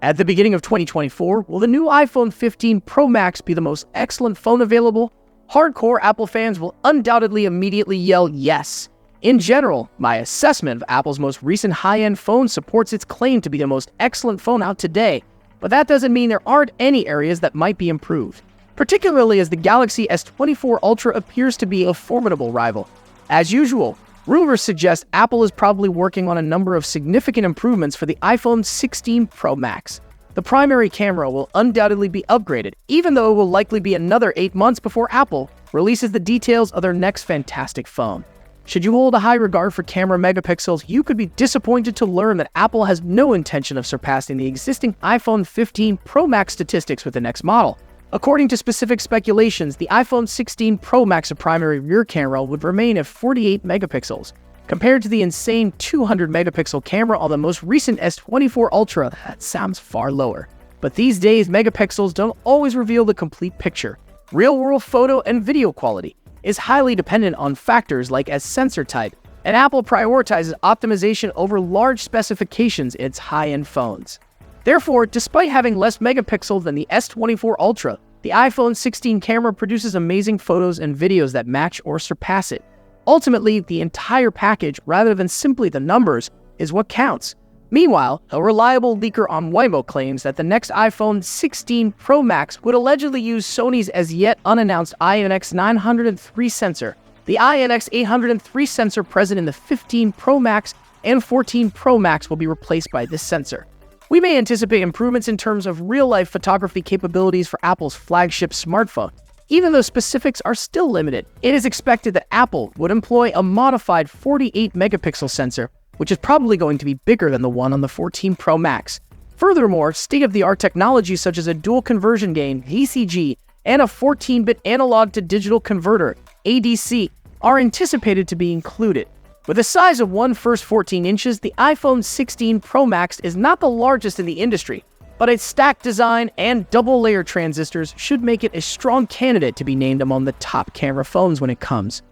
At the beginning of 2024, will the new iPhone 15 Pro Max be the most excellent phone available? Hardcore Apple fans will undoubtedly immediately yell yes. In general, my assessment of Apple's most recent high-end phone supports its claim to be the most excellent phone out today, but that doesn't mean there aren't any areas that might be improved, particularly as the Galaxy S24 Ultra appears to be a formidable rival. As usual, rumors suggest Apple is probably working on a number of significant improvements for the iPhone 16 Pro Max. The primary camera will undoubtedly be upgraded, even though it will likely be another 8 months before Apple releases the details of their next fantastic phone. Should you hold a high regard for camera megapixels, you could be disappointed to learn that Apple has no intention of surpassing the existing iPhone 15 Pro Max statistics with the next model. According to specific speculations, the iPhone 16 Pro Max's primary rear camera would remain at 48 megapixels. Compared to the insane 200 megapixel camera on the most recent S24 Ultra, that sounds far lower. But these days, megapixels don't always reveal the complete picture. Real-world photo and video quality is highly dependent on factors like sensor type, and Apple prioritizes optimization over large specifications in its high-end phones. Therefore, despite having less megapixels than the S24 Ultra, the iPhone 16 camera produces amazing photos and videos that match or surpass it. Ultimately, the entire package, rather than simply the numbers, is what counts. Meanwhile, a reliable leaker on Waymo claims that the next iPhone 16 Pro Max would allegedly use Sony's as yet unannounced INX903 sensor. The INX803 sensor present in the 15 Pro Max and 14 Pro Max will be replaced by this sensor. We may anticipate improvements in terms of real-life photography capabilities for Apple's flagship smartphone. Even though specifics are still limited, it is expected that Apple would employ a modified 48-megapixel sensor, which is probably going to be bigger than the one on the 14 Pro Max. Furthermore, state-of-the-art technology such as a dual conversion gain, DCG, and a 14-bit analog-to-digital converter, ADC, are anticipated to be included. With a size of 1/14 inches, the iPhone 16 Pro Max is not the largest in the industry, but its stacked design and double-layer transistors should make it a strong candidate to be named among the top camera phones when it comes.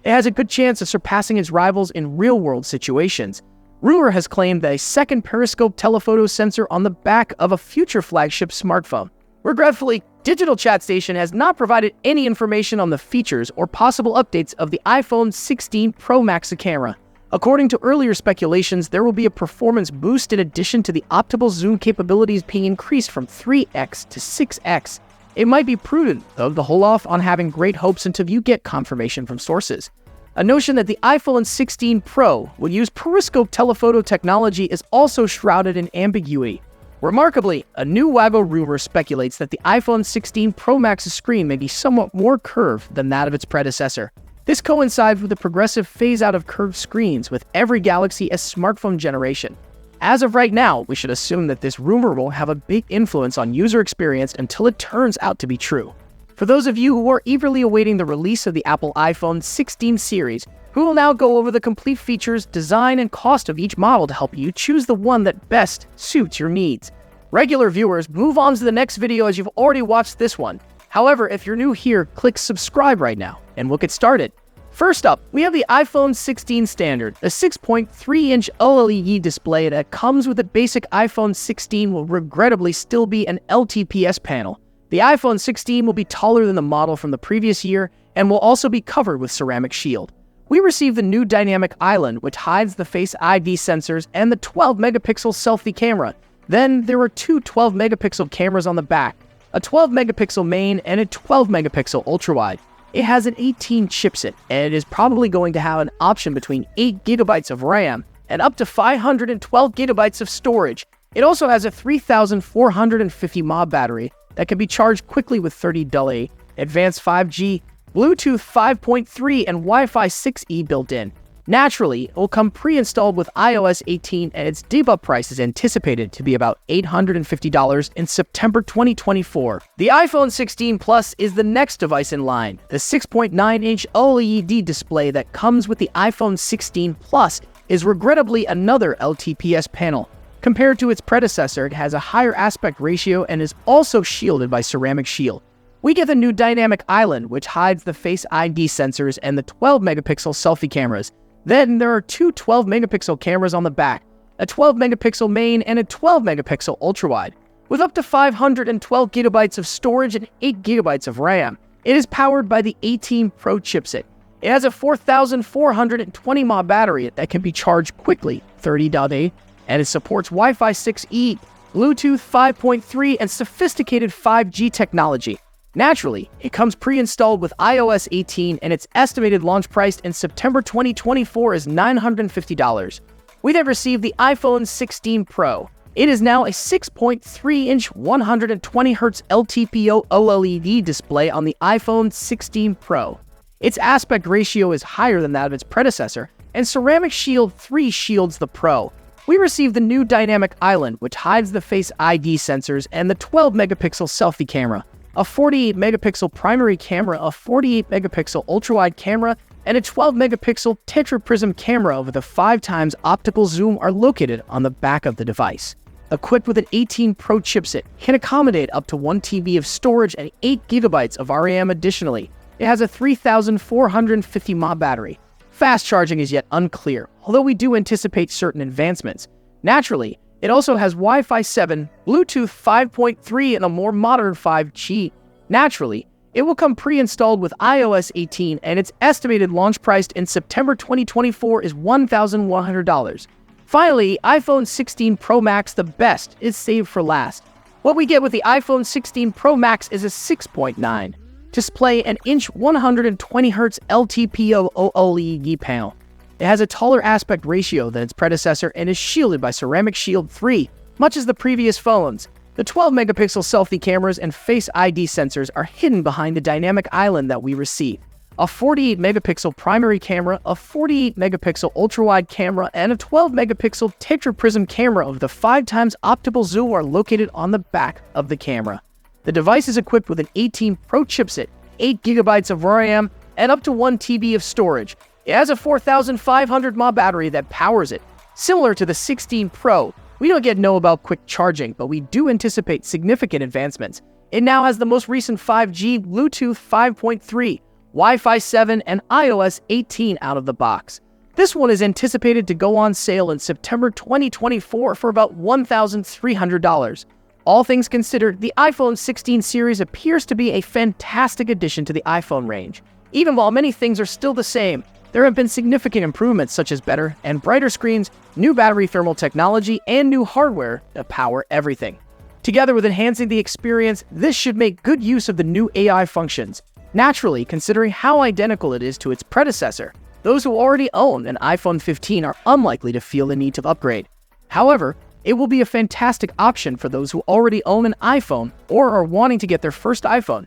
It has a good chance of surpassing its rivals in real-world situations. Rumor has claimed that a second periscope telephoto sensor on the back of a future flagship smartphone. Regretfully, Digital Chat Station has not provided any information on the features or possible updates of the iPhone 16 Pro Max camera. According to earlier speculations, there will be a performance boost in addition to the optical zoom capabilities being increased from 3x to 6x. It might be prudent, though, to hold off on having great hopes until you get confirmation from sources. A notion that the iPhone 16 Pro will use periscope telephoto technology is also shrouded in ambiguity. Remarkably, a new Waggle rumor speculates that the iPhone 16 Pro Max's screen may be somewhat more curved than that of its predecessor. This coincides with the progressive phase-out of curved screens with every Galaxy S smartphone generation. As of right now, we should assume that this rumor will have a big influence on user experience until it turns out to be true. For those of you who are eagerly awaiting the release of the Apple iPhone 16 series, we will now go over the complete features, design, and cost of each model to help you choose the one that best suits your needs. Regular viewers, move on to the next video as you've already watched this one. However, if you're new here, click subscribe right now, and we'll get started. First up, we have the iPhone 16 Standard. The 6.3-inch OLED display that comes with the basic iPhone 16 will regrettably still be an LTPS panel. The iPhone 16 will be taller than the model from the previous year and will also be covered with ceramic shield. We received the new Dynamic Island, which hides the Face ID sensors and the 12-megapixel selfie camera. Then there are two 12-megapixel cameras on the back, a 12-megapixel main and a 12-megapixel ultrawide. It has an 18 chipset, and it is probably going to have an option between 8 GB of RAM and up to 512 GB of storage. It also has a 3,450 mAh battery that can be charged quickly with 30 AA, advanced 5G, Bluetooth 5.3, and Wi-Fi 6E built in. Naturally, it will come pre-installed with iOS 18, and its debug price is anticipated to be about $850 in September 2024. The iPhone 16 Plus is the next device in line. The 6.9-inch OLED display that comes with the iPhone 16 Plus is regrettably another LTPS panel. Compared to its predecessor, it has a higher aspect ratio and is also shielded by ceramic shield. We get the new Dynamic Island, which hides the Face ID sensors and the 12-megapixel selfie cameras. Then there are two 12-megapixel cameras on the back. a 12-megapixel main, and a 12-megapixel ultra-wide. With up to 512 gigabytes of storage and 8 gigabytes of RAM, it is powered by the 18 Pro chipset. It has a 4,420 mAh battery that can be charged quickly, 30-day, and it supports Wi-Fi 6E, Bluetooth 5.3, and sophisticated 5G technology. Naturally, it comes pre-installed with iOS 18, and its estimated launch price in September 2024 is $950. We then received the iPhone 16 Pro. It is now a 6.3-inch 120Hz LTPO OLED display on the iPhone 16 Pro. Its aspect ratio is higher than that of its predecessor, and Ceramic Shield 3 shields the Pro. We received the new Dynamic Island, which hides the Face ID sensors, and the 12-megapixel selfie camera, a 48-megapixel primary camera, a 48-megapixel ultra-wide camera, and a 12-megapixel tetraprism camera with a 5x optical zoom are located on the back of the device. Equipped with an 18 Pro chipset, can accommodate up to 1 TB of storage and 8 gigabytes of RAM additionally. It has a 3,450 mAh battery. Fast charging is yet unclear, although we do anticipate certain advancements. Naturally, it also has Wi-Fi 7, Bluetooth 5.3, and a more modern 5G. Naturally, it will come pre-installed with iOS 18, and its estimated launch price in September 2024 is $1,100. Finally, iPhone 16 Pro Max, the best, is saved for last. What we get with the iPhone 16 Pro Max is a 6.9 display, an 120Hz LTPO OLED panel. It has a taller aspect ratio than its predecessor and is shielded by Ceramic Shield 3, much as the previous phones. The 12-megapixel selfie cameras and Face ID sensors are hidden behind the Dynamic Island that we received. A 48-megapixel primary camera, a 48-megapixel ultra-wide camera, and a 12-megapixel tetraprism camera with a 5x optical zoom are located on the back of the camera. The device is equipped with an 18 Pro chipset, 8 gigabytes of RAM, and up to 1 TB of storage. It has a 4,500 mAh battery that powers it. Similar to the 16 Pro, we don't yet know about quick charging, but we do anticipate significant advancements. It now has the most recent 5G, Bluetooth 5.3, Wi-Fi 7, and iOS 18 out of the box. This one is anticipated to go on sale in September 2024 for about $1,300. All things considered, the iPhone 16 series appears to be a fantastic addition to the iPhone range. Even while many things are still the same, there have been significant improvements such as better and brighter screens, new battery thermal technology, and new hardware that power everything. Together with enhancing the experience, this should make good use of the new AI functions. Naturally, considering how identical it is to its predecessor, those who already own an iPhone 15 are unlikely to feel the need to upgrade. However, it will be a fantastic option for those who already own an iPhone or are wanting to get their first iPhone.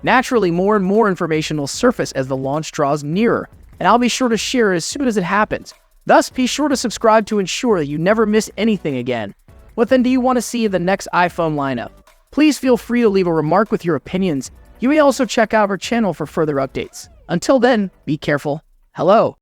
Naturally, more and more information will surface as the launch draws nearer, and I'll be sure to share as soon as it happens. Thus, be sure to subscribe to ensure that you never miss anything again. What then do you want to see in the next iPhone lineup? Please feel free to leave a remark with your opinions. You may also check out our channel for further updates. Until then, be careful. Hello.